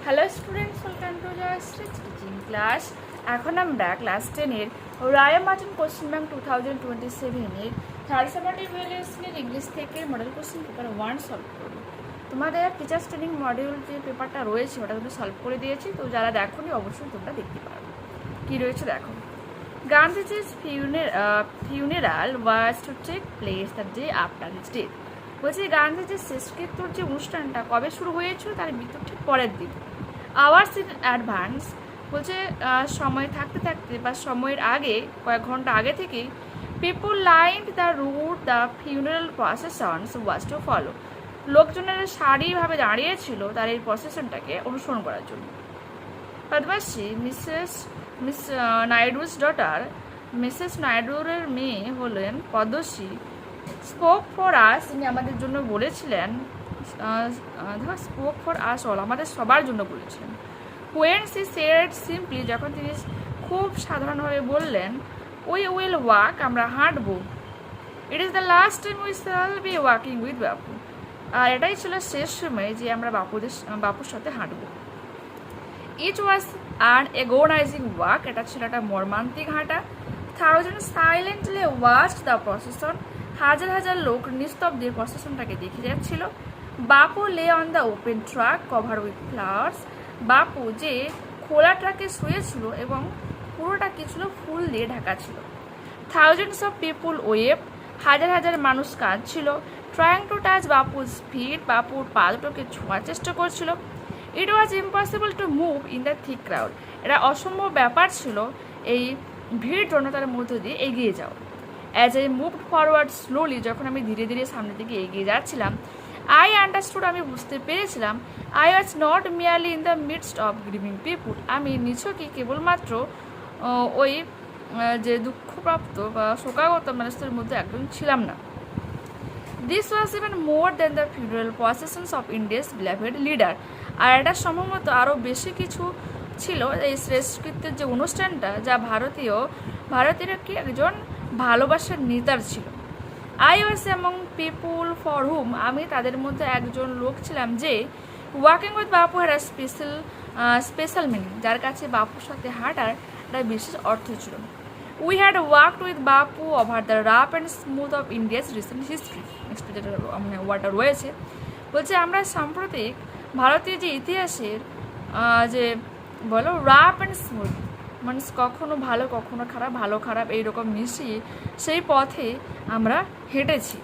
Hello students, welcome to Jayashree teaching class. এখন আমরা class 10-এর রায়মার্টিন কোশ্চেন ব্যাংক 2027-এর থার্ড সামারেটিভ ভ্যালুয়েশনের ইংলিশ থেকে মডেল কোশ্চেন পেপার 1 সলভ করব। তোমাদের টিচার্স ট্রেনিং মডিউল যে পেপারটা রয়েছে ওটা তুমি সলভ করে দিয়েছি, তো যারা দেখোনি অবশ্যই তোমরা দেখতে পারো। কী রয়েছে দেখো। গান্ধীজির funeral was to take place the day after his death. বলছে গান্ধীজির শেষকৃত্যর যে অনুষ্ঠানটা কবে শুরু হয়েছিল তার মৃত্যুর ঠিক পরের দিন। আওয়ার্স ইন অ্যাডভান্স বলছে সময় থাকতে থাকতে বা সময়ের আগে কয়েক ঘন্টা আগে থেকেই people lined the route the funeral processions was to follow. লোকজনের সারিভাবে দাঁড়িয়েছিল তার এই প্রসেশনটাকে অনুসরণ করার জন্য। Padmashri Miss Naidu's daughter, Mrs নাইডুর মেয়ে হলেন পদ্মশ্রী, স্পোক ফর আস, তিনি আমাদের জন্য বলেছিলেন, স্পোক ফর আস অল, আমাদের সবার জন্য বলেছিলেন। হোয়েন সি সেড সিম্পলি, যখন তিনি খুব সাধারণভাবে বললেন, উই উইল ওয়াক, আমরা হাঁটবো। It is the last time we shall be walking with Bapu, আর এটাই ছিল শেষ সময় যে আমরা বাপুর সাথে হাঁটবো। ইট ওয়াজ অ্যান এগোনাইজিং ওয়াক, এটা ছিল একটা মর্মান্তিক হাঁটা। Thousand silently watched the procession, হাজার হাজার লোক নিস্তব্ধে প্রসেশনটাকে দেখে যাচ্ছিল। Bapu lay on the open truck cover with flowers, Bapu যে খোলা ট্রাকে শুয়েছিল এবং পুরোটা কি ছিল, ফুল দিয়ে ঢাকা ছিল। থাউজেন্ডস অফ পিপুল ওয়েভ, হাজার হাজার মানুষ কাঁদছিল। Trying to touch Bapu's feet, বাপুর পা দুটোকে ছোঁয়ার চেষ্টা করছিল। It was impossible to move in the thick crowd, এটা অসম্ভব ব্যাপার ছিল এই ভিড় জনতার মধ্য দিয়ে এগিয়ে যাওয়া। As I moved forward slowly, যখন আমি ধীরে ধীরে সামনের দিকে এগিয়ে যাচ্ছিলাম, আই আন্ডারস্টুড, আমি বুঝতে পেরেছিলাম, I was not merely in the midst of grieving people, আমি নিছকই কেবলমাত্র ওই যে দুঃখপ্রাপ্ত বা শোকাগত মানুষদের মধ্যে একজন ছিলাম না। This was even more than the funeral processions of India's beloved leader, আর এটা সম্ভবত আরও বেশি কিছু ছিল এই শেষকৃত্যের যে অনুষ্ঠানটা, যা ভারতের কি একজন ভালোবাসার নেতার ছিল। I was among people for whom, আমি তাদের মধ্যে একজন লোক ছিলাম যে walking with Bapu had special meaning, যার কাছে বাপুর সাথে হাঁটার একটা বিশেষ অর্থ ছিল। We had walked with Bapu over the rough and smooth of India's recent history. Next যেটা মানে ওয়ার্ডটা রয়েছে, বলছে আমরা সাম্প্রতিক ভারতীয় যে ইতিহাসের যে বলো রাফ অ্যান্ড স্মুথ, মানে কখনো ভালো কখনো খারাপ, ভালো খারাপ এইরকম মিশিয়ে সেই পথে আমরা হেঁটেছি।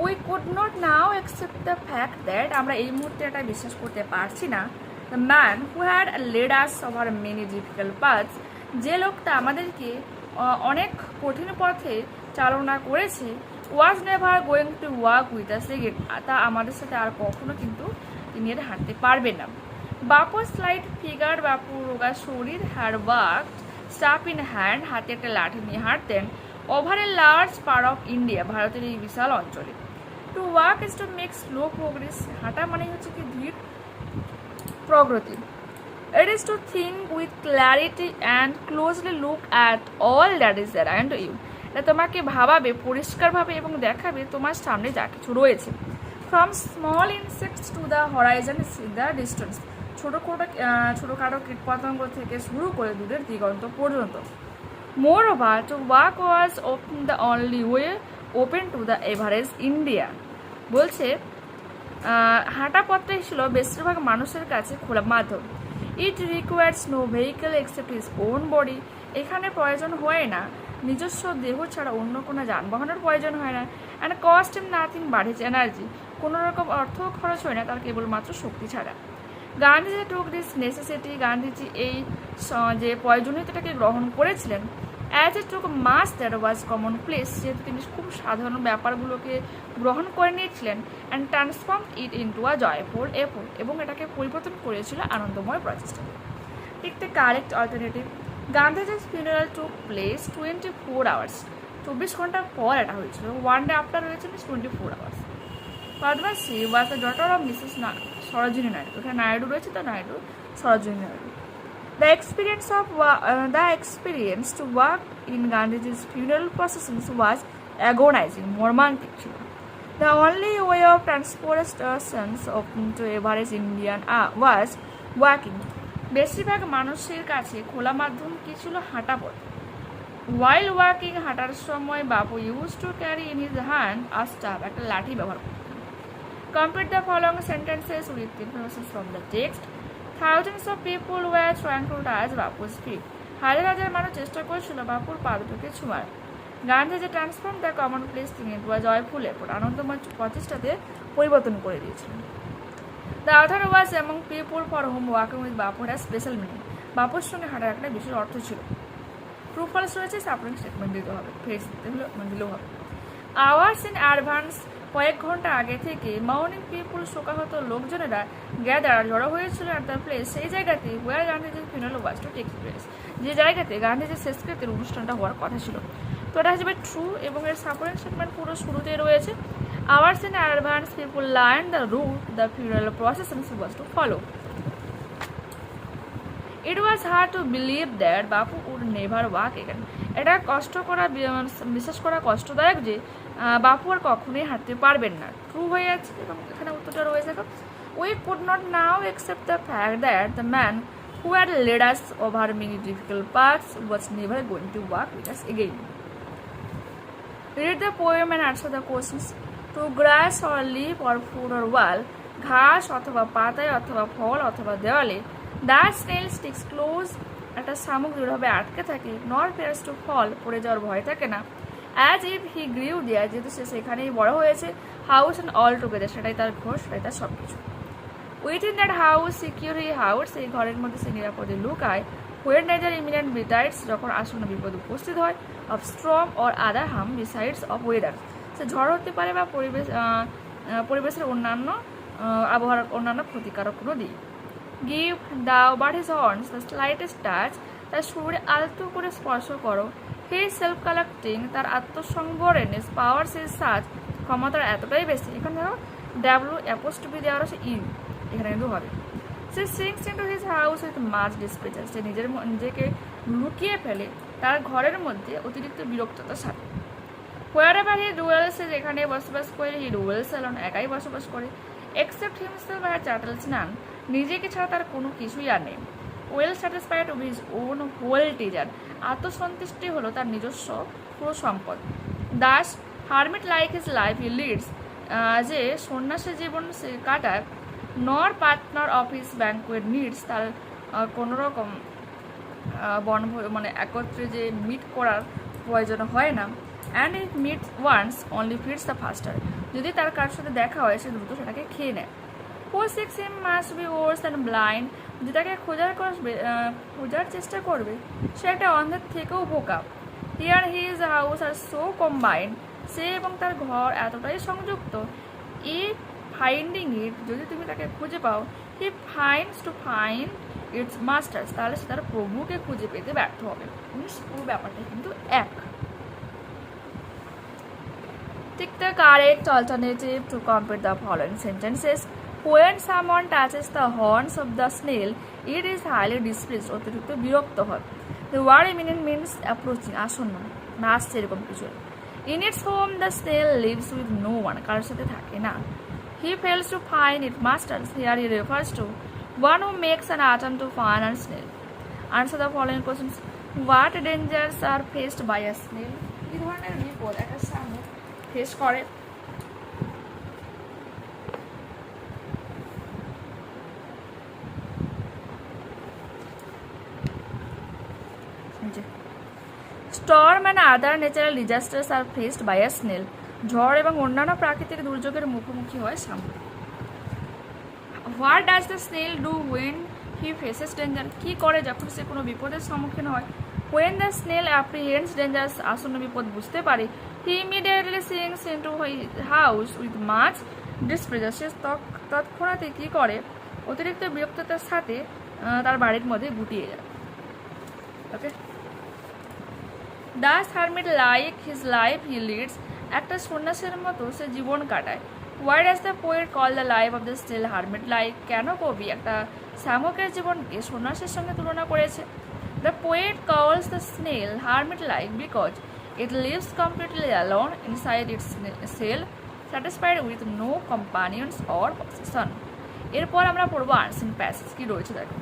We could not now accept the fact that, আমরা এই মুহূর্তে এটা বিশ্বাস করতে পারছি না, the man who had led us over many difficult paths, যে লোকটা আমাদেরকে অনেক কঠিন পথে চালনা করেছে, was never going to walk with us again, তা আমাদের সাথে আর কখনো কিন্তু তিনি এটা হাঁটতে পারবেন না। বাপুর স্লাইড ফিগার, বাপুর রোগা শরীর, had walk staff in hand, হাতে একটা লাঠি নিয়ে হাঁটতেন। Over a large part of India, ভারতের এই বিশাল অঞ্চলে। To walk is to make slow progress, হাঁটা মানে হচ্ছে কি ধীর প্রগতি। It is to think with clarity and closely look at all that is around you, এটা তোমাকে ভাবাবে পরিষ্কারভাবে এবং দেখাবে তোমার সামনে যা কিছু রয়েছে। From small insects to the horizon in the distance, ছোটোখাটো কীটপতঙ্গ থেকে শুরু করে দূরের দিগন্ত পর্যন্ত। Moreover to walk was open the only way open to the average India, বলছে হাঁটা পথটাই ছিল বেশিরভাগ মানুষের কাছে খোলা মাধ্যম। It requires no vehicle except his own body, এখানে প্রয়োজন হয় না নিজস্ব দেহ ছাড়া অন্য কোনো যানবাহনের প্রয়োজন হয় না। And cost him nothing but his energy, কোনো রকম অর্থ খরচ হয় না তার কেবলমাত্র শক্তি ছাড়া। Gandhiji took this necessity, Gandhiji এই যে প্রয়োজনীয়তাটাকে গ্রহণ করেছিলেন। As a took mass that was commonplace, যেহেতু তিনি খুব সাধারণ ব্যাপারগুলোকে গ্রহণ করে নিয়েছিলেন। And transform it into a joyful effort, এবং এটাকে পরিবর্তন করেছিল আনন্দময় প্রচেষ্টা। Tick the correct alternative. গান্ধীজির ফিউনারাল টুক প্লেস 24 আওয়ার্স, 24 ঘন্টা পর এটা হয়েছিল। ওয়ান ডে আফটার হয়েছিল 24 hours. Padmashri was the daughter of Mrs Sarojini Naidu, এখানে নাইডু রয়েছে তো Naidu, Sarojini Naidu. The experience to walk in Gandhiji's funeral processions was agonizing, মর্মান্তিক ছিল। The only way of transportation open to average Indian was walking. বেশিরভাগ মানুষের কাছে খোলা মাধ্যম কি ছিল? হাঁটা পথ। While walking, হাঁটার সময় বাপু used to carry in his hand a staff, একটা লাঠি ব্যবহার করতেন। Complete the following sentences with information from the text. Thousands of people were trying to touch Bapu's feet. হাজার হাজার মানুষ চেষ্টা করেছিল বাপুর পাদুকে ছোঁয়ার। গান্ধী যে transform the common place thing into a joyful effort, আনন্দময় প্রচেষ্টাতে পরিবর্তন করে দিয়েছিলেন। The author was among people for home walking with Bapu has special meaning, বাপুর সঙ্গে হাঁটার একটা বিশেষ অর্থ ছিল। ট্রু ফলস রয়েছে, সাপোর্টিং স্টেটমেন্ট দিতে হবে, ফ্রেজ দিলেও হবে। আওয়ার্স ইন অ্যাডভান্স, কয়েক ঘন্টা আগে থেকে মর্নিং পিপুল শোকাহত লোকজনেরা গ্যাদার জড়ো হয়েছিল অ্যাট দ্য প্লেস, সেই জায়গাতে ওয়ার গান্ধীজির funeral was to take place, যে জায়গাতে গান্ধীজির শেষকৃত্যের অনুষ্ঠানটা হওয়ার কথা ছিল। তো এটা হিসেবে ট্রু এবং এর সাপোর্টিং স্টেটমেন্ট পুরো শুরুতেই রয়েছে। Hours in advance people learn the route the funeral procession was to follow. It was hard to believe that Bapu would never walk again, এটা বিশ্বাস করা কষ্টদায়ক যে বাপু আর কখনোই হাঁটতে পারবেন না। ট্রু হয়ে যাচ্ছে এবং এখানে উত্তরটা রয়েছে। We could not now accept the fact that the man who had led us over many difficult paths was never going to walk with us again. Read the poem and answer the questions. To grass or leaf or food or wall, ঘাস অথবা পাতায় অথবা ফল অথবা দেওয়ালে, the snail sticks close, একটা শামুক দৃঢ়ভাবে আটকে থাকে, nor fears to fall, পড়ে যাওয়ার ভয় থাকে না, as if he grew there, যেহেতু সে সেখানেই বড় হয়েছে, house and all together, সেটাই তার ঘর, সেটাই তার সব কিছু। Within that house secure he house, এই ঘরের মধ্যে সে নিরাপদে লুকায়, when danger imminent betides, যখন আসন্ন বিপদ উপস্থিত হয়, of storm or other harm besides of weather, সে ঝড় হতে পারে বা পরিবেশের অন্যান্য আবহাওয়ার অন্যান্য ক্ষতিকারক কোনো দিক। গিভ দাও but his horns the slightest touch, তার সুরে আলতো করে স্পর্শ করো। হি সেলফ কালেক্টিং, তার আত্মসংবরণের পাওয়ার সে সাজ, ক্ষমতার এতটাই বেশি। এখানে ধরো ডাব্লিউ অ্যাপোস্ট্রফি দেওয়ার আছে ইন, এখানে কিন্তু হবে। সে sinks into his house with much displeasure, সে নিজেকে লুকিয়ে ফেলে তার ঘরের মধ্যে অতিরিক্ত বিরক্ততার সাথে। হোয়ারএভার হি ডুয়েলস, সে যেখানে বসবাস করে, হি ডুয়েলস অ্যালোন, একাই বসবাস করে। এক্সেপ্ট হিমসেলফ আর চার্টেলস নান, নিজেকে ছাড়া তার কোনো কিছুই আর নেই। Well satisfied with his own whole treasure, আত্মসন্তুষ্টি হলো তার নিজস্ব পুরো সম্পদ। Thus hermit like his life he leads, যে সন্ন্যাসী জীবন সে কাটায়। Nor partner of his banquet needs, তার কোনো রকম মানে একত্রে যে মিট করার প্রয়োজন হয় না। And it met once only fits the faster, যদি তার কার সাথে দেখা হয় সে দ্রুত সেটাকে খেয়ে নেয়। Who seeks him must be worse and blind, যে তাকে খোঁজার চেষ্টা করবে সে একটা অন্ধের থেকেও বোকা। Here his house are so combined, সে এবং তার ঘর এতটাই সংযুক্ত। ই ফাইন্ডিং ইট, যদি তুমি তাকে খুঁজে পাও, হি finds to find it's masters, তাহলে সে তার প্রভুকে খুঁজে পেতে ব্যর্থ হবে। পুরো ব্যাপারটা কিন্তু এক। Tick the correct alternative to complete the following sentences. When someone touches the horns of the snail, it is highly displeased, অতিরিক্ত বিরক্ত হয়। The word imminent means approaching, আসন্ন না আসছে এরকম কিছু। In its home, the snail lives with no one, কারোর সাথে থাকে না। He fails to find its masters, here he refers to one who makes an attempt to find a snail. Answer the following questions. What dangers are faced by a snail? এই ধরনের বিপদ একটা শামুক face করে। Storm and other natural disasters are faced by a snail. ঝড় এবং অন্যান্য প্রাকৃতিক দুর্যোগের মুখোমুখি হয় শামুক। What does the snail do when he faces danger? কি করে যখন সে কোনো বিপদের সম্মুখীন হয়? When the snail apprehends danger, আসন্ন বিপদ বুঝতে পারে, he immediately sinks into his house with much displeasure. সে তৎক্ষণাৎ কি করে? অতিরিক্ত বিরক্ততার সাথে তার বাড়ির মধ্যে গুটিয়ে যায়। ওকে, Thus hermit like his life he leads, একটা সন্ন্যাসীর মতো সে জীবন কাটায়। Why does the poet call the life of the snail hermit like? কেন কবি একটা শামুকের জীবনকে সন্ন্যাসীর সঙ্গে তুলনা করেছে? The poet calls the snail hermit like because it lives completely alone inside its shell, satisfied with no companions or possession. এরপর আমরা পড়বো আনসিন প্যাসেজ কি রয়েছে দেখো।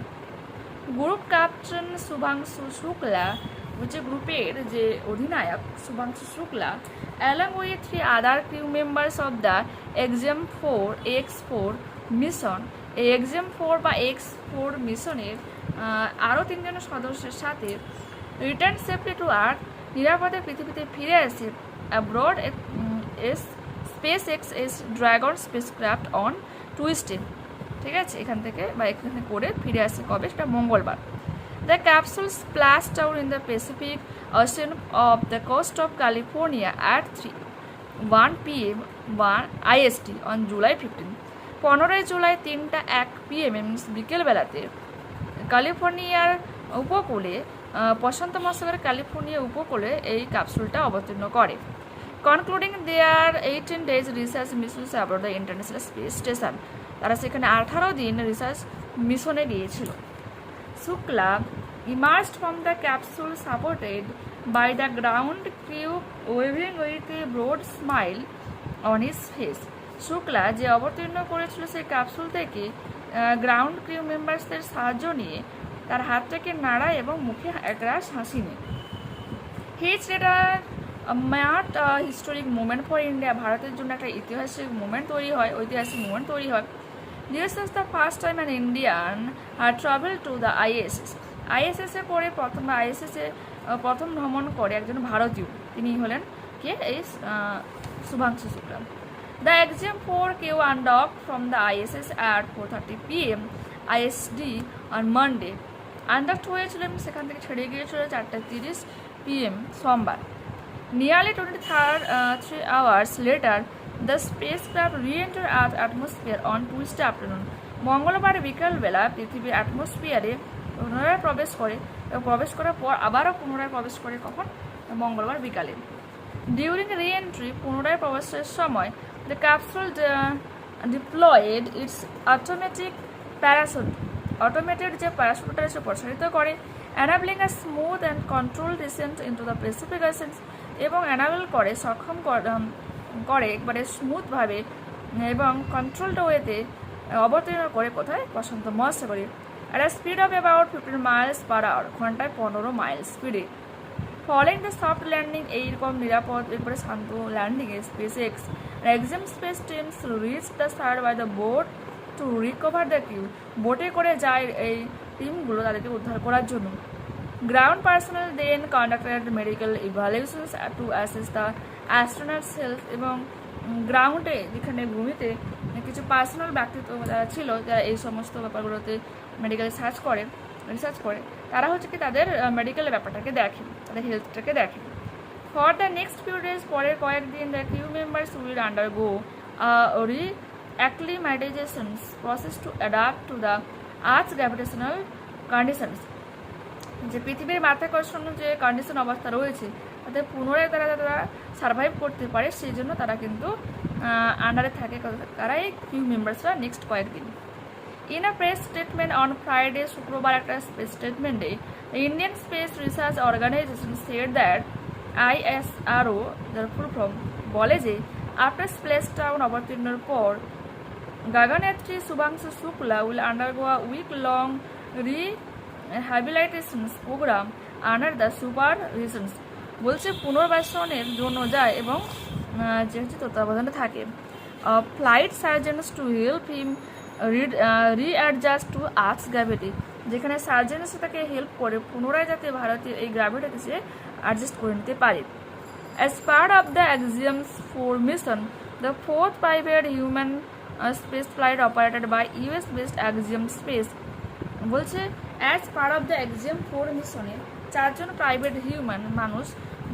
গ্রুপ ক্যাপ্টেন শুভাংশু শুক্লা, যে গ্রুপের যে অধিনায়ক Shubhanshu Shukla, along with 3 other crew members of the X4 mission, এই X4 বা X4 মিশনের আরও 3 জন সদস্যের সাথে রিটার্ন সেফলি টু আর্থ, নিরাপদে পৃথিবীতে ফিরে আসে abroad SpaceX dragon spacecraft on Tuesday. ঠিক আছে, এখান থেকে বা এখানে করে ফিরে আসে কবে, সেটা মঙ্গলবার। The capsule splashed down in the Pacific Ocean off the coast of California at 1 p.m. IST on July 15. 15 July 3:01 p.m. বিকেলবেলাতে ক্যালিফোর্নিয়ার উপকূলে, প্রশান্ত মহাসাগরের ক্যালিফোর্নিয়া উপকূলে এই ক্যাপসুলটা অবতীর্ণ করে। Concluding their 18 days research missions about the international space station, তারা সেখানে 18 দিন রিসার্চ মিশনে গিয়েছিল। Shukla emerged from the capsule supported by the ground crew waving with a broad smile on his face. Shukla যে অবতীর্ণ করেছিল সেই ক্যাপসুল থেকে গ্রাউন্ড ক্রিউ মেম্বার্সদের সাহায্য নিয়ে তার হাতটাকে নাড়ায় এবং মুখে একরাশ হাসি নেয়। His letter mat historic movement for India, ভারতের জন্য একটা ঐতিহাসিক মুভমেন্ট তৈরি হয়। This is the first time an Indian traveled to the ISS. ISS-এ করে প্রথম ভ্রমণ করে একজন ভারতীয়, তিনি হলেন কে, এই Shubhanshu Shukla. The X4 came undocked from the ISS at 4:30 p.m. IST on Monday. আনডক্ট হয়েছিল এবং সেখান থেকে ছেড়ে গিয়েছিল 4:30 p.m. সোমবার। Nearly 23 hours later, the spacecraft re-entered Earth's atmosphere on Tuesday afternoon. মঙ্গলবার বিকালবেলা পৃথিবীর অ্যাটমসফিয়ারে পুনরায় প্রবেশ করার পর আবারও পুনরায় প্রবেশ করে কখন, মঙ্গলবার বিকালে। ডিউরিং রি-এন্ট্রি, পুনরায় প্রবেশের সময়, the capsule deployed its automated যে প্যারাশুটটা সে প্রসারিত করে, enabling a smooth and control descent into the Pacific ocean, এবং এনাবেল করে সক্ষম করে একবারে স্মুথভাবে এবং কন্ট্রোলড ওয়েতে অবতীর্ণ করে কোথায়, প্রশান্ত মহাসাগরে। at a speed of about 15 miles per hour, ঘন্টায় 15 মাইল স্পিডে। ফলোইং দ্য সফট ল্যান্ডিং, এইরকম নিরাপদ একবারে শান্ত ল্যান্ডিংয়ে SpaceX exam space teams reach the side by the boat to recover the crew, বোটে করে যায় এই টিমগুলো তাদেরকে উদ্ধার করার জন্য। Ground personnel then conducted medical evaluations to assess the astronauts' health, এবং গ্রাউন্ডে যেখানে ভূমিতে কিছু পার্সোনাল ব্যক্তিত্ব ছিল যারা এই সমস্ত ব্যাপারগুলোতে মেডিকেল রিসার্চ করে, তারা হচ্ছে কি তাদের মেডিকেল ব্যাপারটাকে দেখে, তাদের হেলথটাকে দেখে। For the next few days, পরের কয়েকদিন, the crew members will undergo acclimatization process to adapt to the Earth's gravitational conditions, যে পৃথিবীর মাধ্যাকর্ষণ যে কন্ডিশন অবস্থা রয়েছে তাতে পুনরায় তারা সার্ভাইভ করতে পারে, সেই জন্য তারা কিন্তু আন্ডারে থাকে, তারা এই ক্রিউ মেম্বার্সরা নেক্সট কয়েকদিন। In a press statement on Friday, শুক্রবার একটা প্রেস স্টেটমেন্টে Indian space research organisation said that ISRO, যার ফুল ফর্ম, বলে যে আফটার স্প্লেশডাউন অবতীর্ণের পর গগনযাত্রী Shubhanshu Shukla will undergo a week long rehabilitation programme under the supervisions, বলছে পুনর্বাসনের জন্য যায় এবং যেহেতু তত্ত্বাবধানে থাকে। Flight surgeons to help him readjust to earth's gravity, যেখানে সার্জেন্টস তাকে হেল্প করে পুনরায় যাতে ভারতীয় এই গ্র্যাভিটিকে সে অ্যাডজাস্ট করে নিতে পারে। As part of the X4 mission, the fourth private human space flight operated by US-based Axiom Space, বলছে as part of the X4 মিশনে 4 জন প্রাইভেট হিউম্যান মানুষ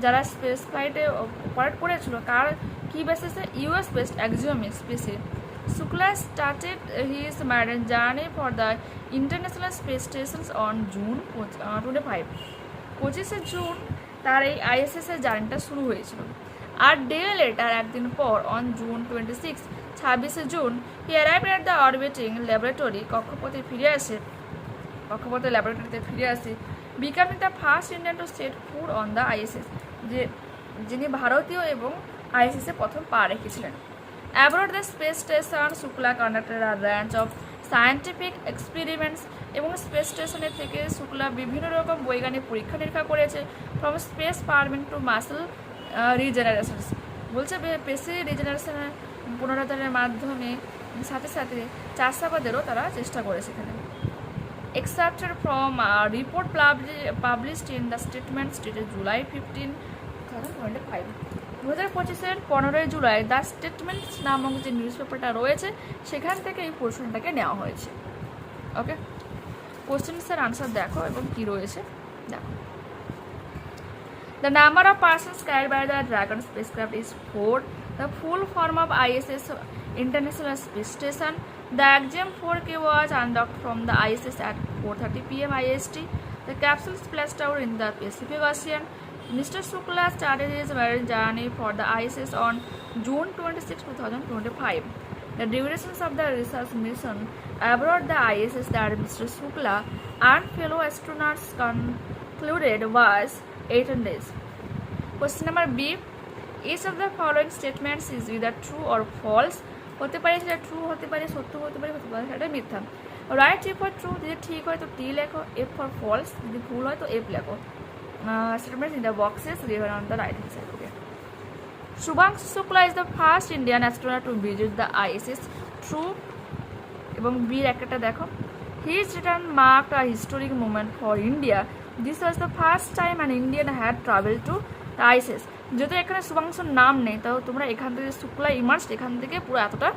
যারা স্পেস ফ্লাইটে অপারেট করেছিল, কার কি বেসিসে, US বেসড Axiom স্পেসে। Shukla started his marine journey for the international space stations on June 25, 25 June তার এই ISS-এর জার্নিটা শুরু হয়েছিল। আর ডে লেটার, একদিন পর, on June 26, 26 June, he arrived at the orbiting laboratory, কক্ষপথে ল্যাবরেটরিতে ফিরে আসে, becoming the first Indian to set foot on the ISS, যিনি ভারতীয় এবং ISS-এ প্রথম পা রেখেছিলেন। Aboard the space station, Shukla conducted a range of scientific experiments এবং স্পেস স্টেশনের থেকে শুক্লা বিভিন্ন রকম বৈজ্ঞানিক পরীক্ষা নিরীক্ষা করেছে from space farming to muscle regenerations. বলছে পেশি রিজেনারেশনের পুনরুদ্ধারের মাধ্যমে সাথে সাথে চাষাবাদেরও তারা চেষ্টা করেছে এখানে। Extracted from a report published in the statement dated July 15, 2025. 2025-এর 15 July the statement নামক যে নিউজ পেপারটা রয়েছে সেখান থেকে এই পোর্শনটাকে নেওয়া হয়েছে। ওকে, কোশ্চেন্সের আনসার দেখো এবং কি রয়েছে দেখো। The number of persons carried by the Dragon spacecraft is 4. The full form of ISS International Space Station. The Axiom 4K was undocked from the ISS at 4:30 p.m. IST. The capsule splashed out in the Pacific Ocean. Mr. Shukla started his marine journey for the ISS on June 26, 2025. The durations of the research mission aboard the ISS that Mr. Shukla and fellow astronauts concluded was 18 days. Question number B. Each of the following statements is either true or false. হতে পারে সেটা true হতে পারে, সত্য হতে পারে, সেটা মিথ্যা। রাইট টি ফর ট্রু, যদি ঠিক হয় তো টি লেখো, এফ ফর ফলস, যদি ভুল হয় তো এফ লেখো। Statements in the boxes given on the right hand side. Okay. Shubhanshu Shukla is the first Indian astronaut to visit the ISS. True. এবং বির একটা দেখো, his return marked a historic moment for India. This was the first time an Indian had traveled to the ISS. যেহেতু এখানে শুভাংশুর নাম নেই, তাও তোমরা এখান থেকে শুক্লা ইমার্স এখান থেকে পুরো এতটা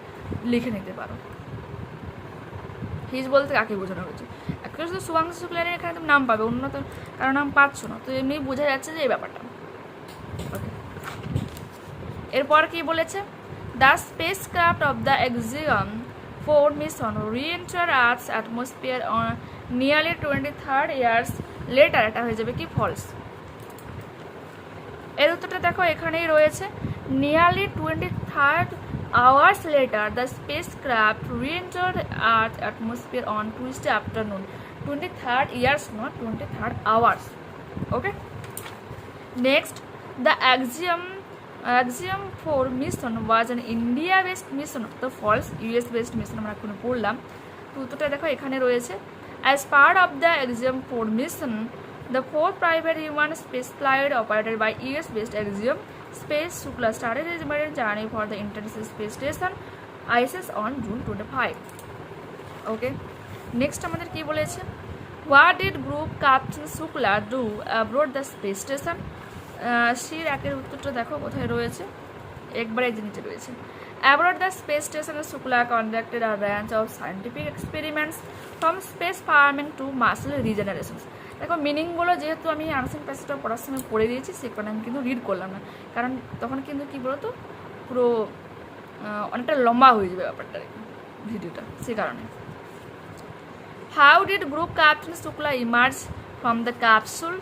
লিখে নিতে পারো। হিজ বলতে কাকে বোঝানো হয়েছে, অ্যাকচুয়ালি শুধু শুভাংশু শুক্লার এখানে তুমি নাম পাবে, অন্য তো কারো নাম পাচ্ছ না, তো এমনি বোঝা যাচ্ছে যে এই ব্যাপারটা। ওকে, এরপর কি বলেছে, the spacecraft of the Axiom 4 mission reenter earth's atmosphere on nearly 23 years later. এটা হয়ে যাবে কি ফলস। এর উত্তরটা দেখো এখানেই রয়েছে, nearly 23 hours later the spacecraft re-entered Earth's atmosphere on Tuesday afternoon. 23 years, not 23 hours. Okay. Next, the Axiom 4 mission was an India-based mission. The false, US-based mission আমরা এখন পড়লাম। তো উত্তরটা দেখো এখানে রয়েছে, as part of the Axiom 4 mission, the 4th private human space flight operated by US-based Axiom Space Shukla started his maiden journey for the International Space Station ISS on June 25. Okay. Next আমাদের কি বলেছে, what did group captain Shukla do aboard the space station? শির একের উত্তরটা দেখো কোথায় রয়েছে, একবারে জিনিসটা রয়েছে, aboard the space station Shukla conducted a range of scientific experiments from space farming to muscle regeneration. দেখো মিনিংগুলো যেহেতু আমি আনসার প্যাসেজটা পড়ার সময় পড়ে দিয়েছি, সে কারণে আমি কিন্তু রিড করলাম না, কারণ তখন কিন্তু কী বলতো পুরো অনেকটা লম্বা হয়ে যাবে ব্যাপারটা ভিডিওটা, সে কারণে। How did group captain Shukla emerge from the capsule?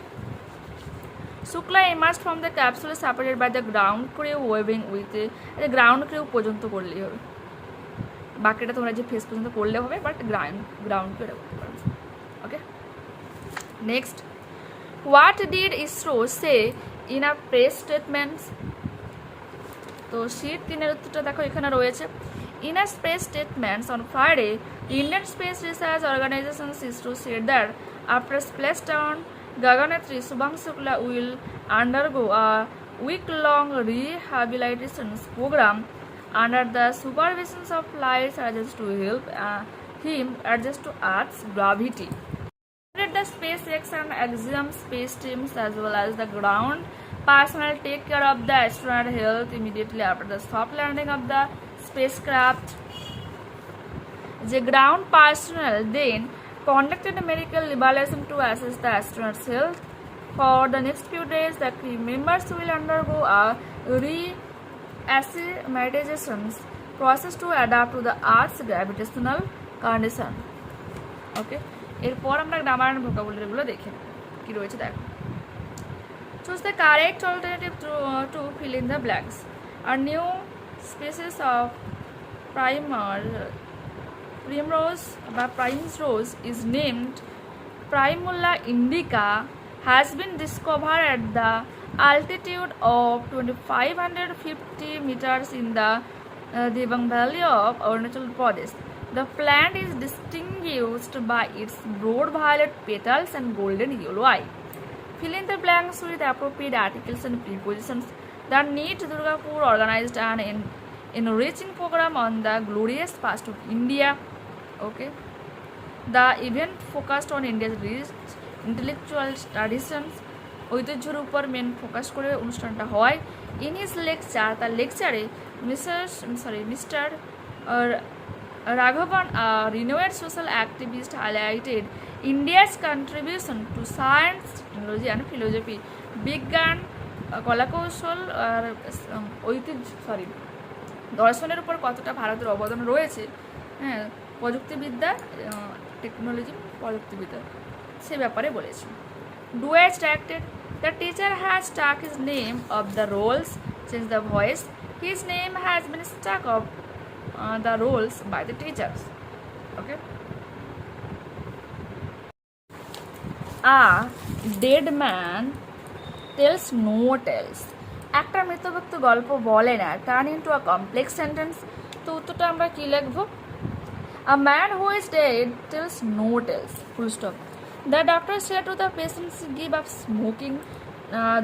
Shukla emerge from the capsule supported by the ground crew waving with ground crew পর্যন্ত করলেই হবে, বাকিটা তোমরা যে ফেস পর্যন্ত করলে হবে, বাট গ্রাউন্ড ক্রিউ করতে পারবে। ওকে। Next, what did ISRO say in a press statement? তো শীট 3-এর উত্তরটা দেখো এখানে রয়েছে, in a press statement on Friday, the Indian Space Research Organization ISRO said that after splashdown, Gaganyatri Shubhanshu Shukla will undergo a week-long rehabilitation program under the supervision of flight surgeons to help him adjust to Earth's gravity. The SpaceX and Axiom space teams as well as the ground personnel take care of the astronaut health immediately after the soft landing of the spacecraft. The ground personnel then conducted a medical evaluation to assess the astronaut's health. For the next few days, the crew members will undergo a re-acclimatization process to adapt to the Earth's gravitational condition. Okay. এরপর আমরা grammar and ভোকাবুলারিগুলো দেখে নেব কি রয়েছে দেখো। Choose the correct alternative to fill in the blanks. আর new species of primrose is named Primula indica, has been discovered at the altitude of 2550 meters in the Devang Valley of Arunachal Pradesh. The plant is distinguished by its broad violet petals and golden yellow eye. Fill in the blanks with appropriate articles and prepositions. The NEET Durgapur organized an enriching program on the glorious past of India. Okay. The event focused on India's rich intellectual traditions. ঐতিহ্যের উপর main focus করে অনুষ্ঠানটা হয়। In his lecture, তার লেকচারে mister Raghavan, a renowned social activist, highlighted India's contribution to science, technology and philosophy, বিজ্ঞান, কলাকৌশল আর দর্শনের উপর কতটা ভারতের অবদান রয়েছে, হ্যাঁ, প্রযুক্তিবিদ্যা, টেকনোলজি, প্রযুক্তিবিদ্যা, সে ব্যাপারে বলেছে। Duets directed. The teacher has stuck his name of the roles, changed the voice. His name has been stuck of the roles by the teachers. Okay. A dead man tells no tales. একটা মৃত ব্যক্তি গল্প বলে না, turn into a complex sentence. তো উত্তরটা আমরা কি লিখব? A man who is dead tells no tales. Full stop. The doctor said to the patients, give up smoking,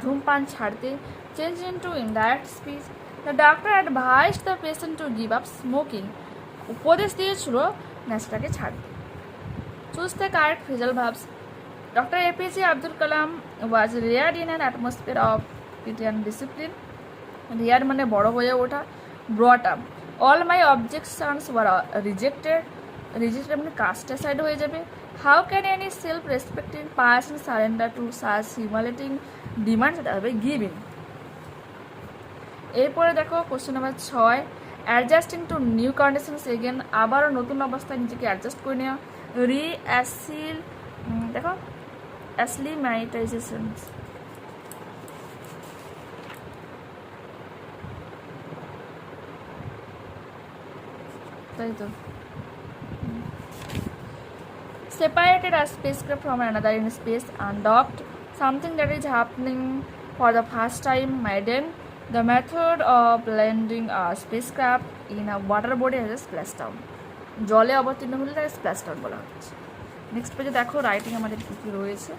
ধূমপান ছাড়তে, change into indirect speech. The doctor advised the patient to give up smoking. উপদেশ দিয়েছিল নেশাটাকে ছাড়তে। Choose the correct phrasal verbs. Dr. APJ Abdul Kalam was reared in an atmosphere of pity and discipline. Reared মানে বড় হয়ে ওঠা। Brought up. All my objections were rejected. Rejected মানে cast aside হয়ে যাবে। How can any self-respecting person surrender to such humiliating demands? এটা হবে giving. এরপরে দেখো question number 6, adjusting two new conditions again, আবারও নতুন অবস্থায় নিজেকে অ্যাডজাস্ট করে নেওয়া। দেখো অ্যাসলিমাইটাইজেশন, তাই তো। Separated a spacecraft from another in space, undocked, something that is happening for the first time, maiden. The method of landing a spacecraft in a water body has a splashdown. জলে অবতীর্ণ হলে তাকে splashdown বলা হচ্ছে। Next পেজে দেখো writing আমাদের কী কী রয়েছে।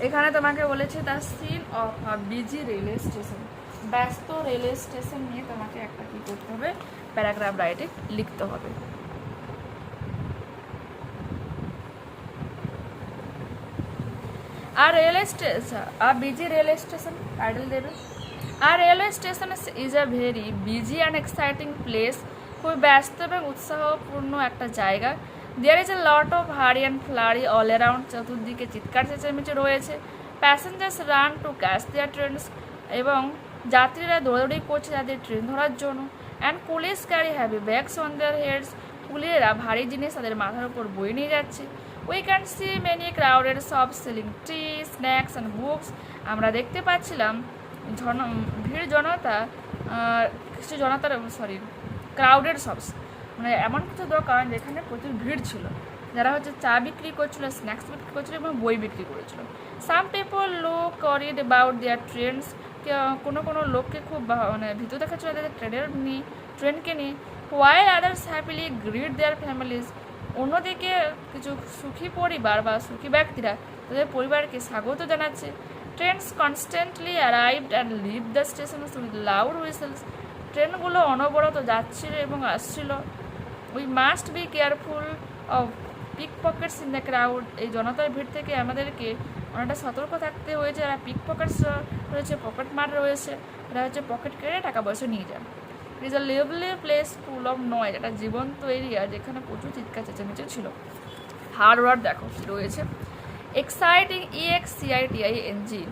এখানে তোমাকে বলেছে the scene of a busy railway station, ব্যস্ত রেলওয়ে স্টেশন নিয়ে তোমাকে একটা কী করতে হবে, প্যারাগ্রাফ রাইটিং লিখতে হবে। A busy railway station, title দেবে। A railway station is a very busy and exciting place, খুবই ব্যস্ত এবং উৎসাহপূর্ণ একটা জায়গা। There is a lot of hurry and flurry all around, চতুর্দিকে চিৎকার চেঁচামেচি রয়েছে। Passengers run to catch their trains, এবং যাত্রীরা দৌড়াদৌড়ি করছে তাদের ট্রেন ধরার জন্য। And coolies carry heavy bags on their heads, কুলিয়েরা ভারী জিনিস তাদের মাথার উপর বয়ে নিয়ে যাচ্ছে। We can see many crowded shops selling tea, snacks and books. আমরা দেখতে পাচ্ছিলাম ক্রাউডেড শপস, মানে এমন কিছু দোকান যেখানে প্রচুর ভিড় ছিল, যারা হচ্ছে চা বিক্রি করছিল, স্ন্যাক্স বিক্রি করছিল এবং বই বিক্রি করেছিল। Some people look worried about their trains, কোনো লোককে খুব মানে ভীত দেখাচ্ছিল তাদের ট্রেনকে নিয়ে। While others happily greet their families, অন্যদিকে কিছু সুখী পরিবার বা সুখী ব্যক্তিরা তাদের পরিবারকে স্বাগত জানাচ্ছে। Trains constantly arrived and leave the station with loud whistles, ট্রেনগুলো অনবরত যাচ্ছিল এবং আসছিল। We must be careful of pickpockets in the crowd, এই জনতার ভিড় থেকে আমাদেরকে অনেকটা সতর্ক থাকতে হয়েছে। যারা পিক পকেটস রয়েছে, পকেট মার রয়েছে, এরা হচ্ছে পকেট কেড়ে টাকা পয়সা নিয়ে যান। It is a lively place full of noise, একটা জীবন্ত এরিয়া যেখানে প্রচুর চিৎকার চেঁচামেচি ছিল। হার্ড ওয়ার্ড দেখো কী রয়েছে। Exciting, EXCITING,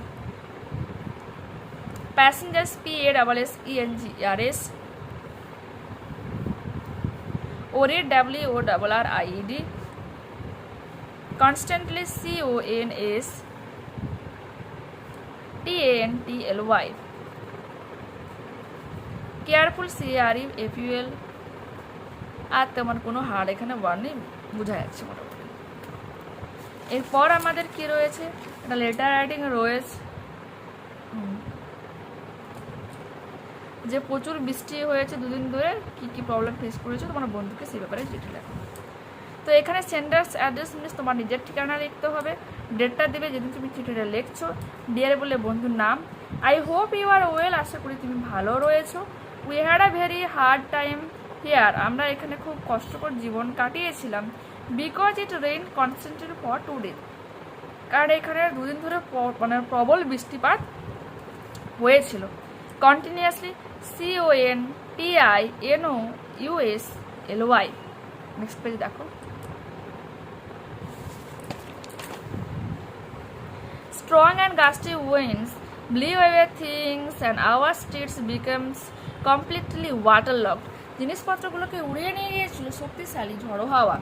passengers PASSENGERS, worried WORRIED, constantly CONS TANTLY, careful CAREFUL। আর তেমন কোনো হার্ড এখানে ওয়ার্ড নেই, বোঝা যাচ্ছে মোটামুটি। এরপর আমাদের কি রয়েছে, একটা লেটার রাইটিং রয়েছে। যে প্রচুর বৃষ্টি হয়েছে দুদিন ধরে, কী কী প্রবলেম ফেস করেছো তোমার বন্ধুকে সেই ব্যাপারে চিঠি লেখো। তো এখানে সেন্ডার্স অ্যাড্রেস মিনস তোমার নিজের ঠিকানা লিখতে হবে, ডেটটা দেবে যেদিন তুমি চিঠিটা লিখছো, ডিয়ার বলে বন্ধুর নাম। I hope you are well, আশা করি তুমি ভালো রয়েছো। We had a very hard time here, আমরা এখানে খুব কষ্টকর জীবন কাটিয়েছিলাম। Because it rain constantly for 2 days, কারণ এখানে দুদিন ধরে মানে প্রবল বৃষ্টিপাত হয়েছিল। Continuously, CONTINOUSLY। নেক্সট পেজ দেখো। Strong and gusty winds blew away things and our streets becomes completely waterlogged. জিনিসপত্রগুলোকে উড়িয়ে নিয়ে গিয়েছিল শক্তিশালী ঝড়ো হাওয়া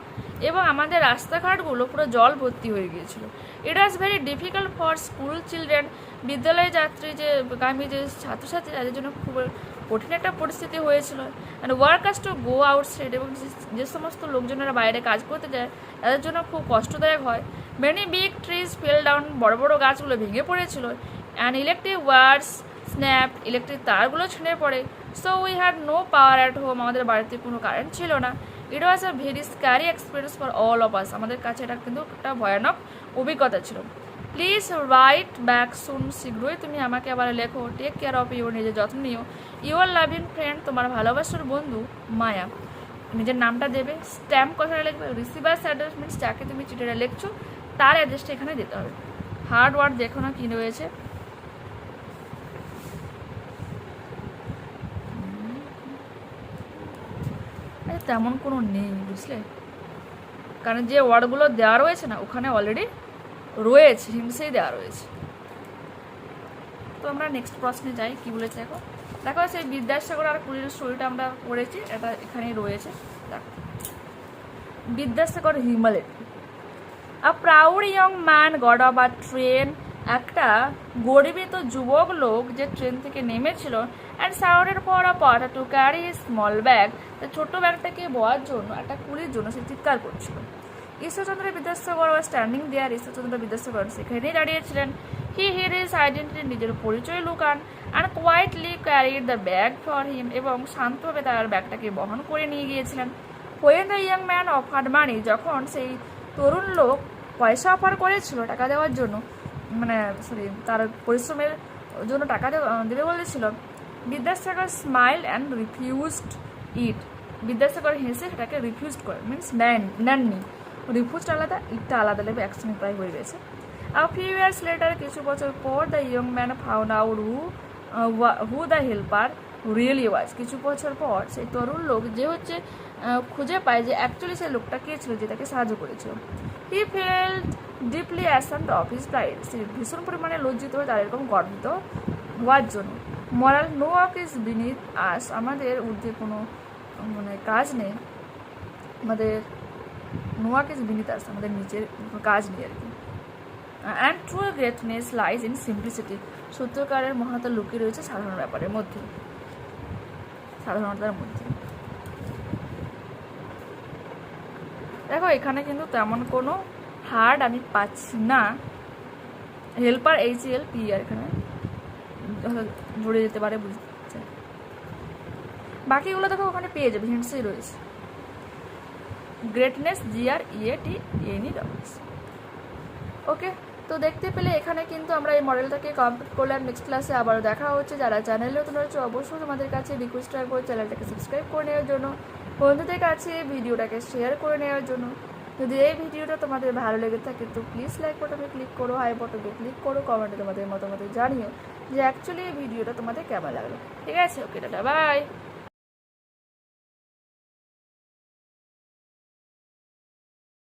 এবং আমাদের রাস্তাঘাটগুলো পুরো জল ভর্তি হয়ে গিয়েছিল। It was very difficult for school children, বিদ্যালয় যাত্রী যে গামী যে ছাত্রছাত্রী তাদের জন্য খুব কঠিন একটা পরিস্থিতি হয়েছিল। And workers to go outside, এবং যে সমস্ত লোকজনেরা বাইরে কাজ করতে যায় তাদের জন্য খুব কষ্টদায়ক হয়। Many big trees fell down, বড় বড় গাছগুলো ভেঙে পড়েছিল। And electric wires snap, electric তারগুলো ছিঁড়ে পড়ে। So we had no power at home, আমাদের বাড়িতে কোনো কারেন্ট ছিল না। It was a very scary experience for all of us, আমাদের কাছে এটা কিন্তু একটা ভয়ানক অভিজ্ঞতা ছিল। প্লিজ রাইট ব্যাক সুন, শীঘ্রই তুমি আমাকে আবার লেখো। টেক কেয়ার অফ ইউর, নিজের যত্ন নিও। ইউর লাভিং ফ্রেন্ড, তোমার ভালোবাসার বন্ধু মায়া। নিজের নামটা দেবে, স্ট্যাম্প কথাটা লিখবে, রিসিভার্স অ্যাড্রেস মিনস যাকে তুমি চিঠিটা লিখছো তার অ্যাড্রেসটা এখানে দিতে হবে। হার্ড ওয়ার্ড দেখো না কী রয়েছে। তেমন কোনো নেই বুঝলে, কারণ যে ওয়ার্ডগুলো দেওয়া রয়েছে না ওখানে অলরেডি রয়েছে, হিংসেই দেওয়া রয়েছে। তো আমরা নেক্সট প্রশ্নে যাই, কি বলেছে দেখো। দেখো সেই বিদ্যাসাগর আর কুড়ির স্টোরিটা আমরা পড়েছি, এটা এখানেই রয়েছে। দেখো, Vidyasagar humanity. A proud young man got of a train, একটা গর্বিত যুবক লোক যে ট্রেন থেকে নেমেছিল। And sounded for a pot to carry small bag, তার ছোট্ট ব্যাগটাকে বওয়ার জন্য, একটা কুলির জন্য সে চিৎকার করছিল। Ishwarchandra Vidyasagar was standing there, Ishwarchandra Vidyasagar সেখানেই দাঁড়িয়েছিলেন। হি হিড হিজ আইডেন্টিটি, নিজের পরিচয় লুকান। And quietly carried the bag for him, এবং শান্তভাবে তার ব্যাগটাকে বহন করে নিয়ে গিয়েছিলেন। When the young man offered money, যখন সেই তরুণ লোক পয়সা অফার করেছিল টাকা দেওয়ার জন্য, মানে সরি তার পরিশ্রমের জন্য টাকা দেবে বলেছিল, বিদ্যাসাগর স্মাইল অ্যান্ড রিফিউজড ইট, বিদ্যাসাগর হেসে সেটাকে রিফিউজড করে, মিনস নেননি। রিফিউজড আলাদা, ইটটা আলাদা লেবে একসঙ্গে প্রায় হয়ে গেছে। আর ফিউ ইয়ার্স লেটার, কিছু বছর পর, the young man found out who the helper really was, কিছু বছর পর সেই তরুণ লোক যে হচ্ছে খুঁজে পায় যে অ্যাকচুয়ালি সেই লোকটা কে ছিল যে তাকে সাহায্য করেছিল। He felt deeply ashamed of his pride, সে ভীষণ পরিমাণে লজ্জিত হয়ে তার এরকম গর্বিত হওয়ার জন্য। Moral, no work is beneath us, আমাদের ঊর্ধ্বে কোনো মানে কাজ নেই, আমাদের no work is beneath us, আমাদের নিচের কাজ নেই আর কি। And true greatness lies in simplicity, সত্যকারের মহানতা লুকিয়ে রয়েছে সাধারণ ব্যাপারের মধ্যে, সাধারণতার মধ্যে। দেখো এখানে কিন্তু তেমন কোনো হার্ড আমি পাচ্ছি না। হেল্পার HELP আর এখানে জুড়ে যেতে পারে বুঝতে, বাকিগুলো দেখো ওখানে পেয়ে যাবে, হিন্টসই রয়েছে। Greatness GREATNESS। ওকে, তো দেখতে পেলে এখানে কিন্তু আমরা এই মডেলটাকে কমপ্লিট করলাম। নেক্সট ক্লাসে আবারও দেখা হচ্ছে। যারা চ্যানেলে নতুন রয়েছে অবশ্যই তোমাদের কাছে রিকোয়েস্ট রাখবো চ্যানেলটাকে সাবস্ক্রাইব করে নেওয়ার জন্য, বন্ধুদের কাছে ভিডিওটাকে শেয়ার করে নেওয়ার জন্য। যদি এই ভিডিওটা তোমাদের ভালো লেগে থাকে তো প্লিজ লাইক বাটনে ক্লিক করো, হাই বাটনে ক্লিক করো, কমেন্টে তোমাদের মতামত জানিও যে অ্যাকচুয়ালি এই ভিডিওটা তোমাদের কেমন লাগলো। ঠিক আছে, ওকে, টাটা, বাই।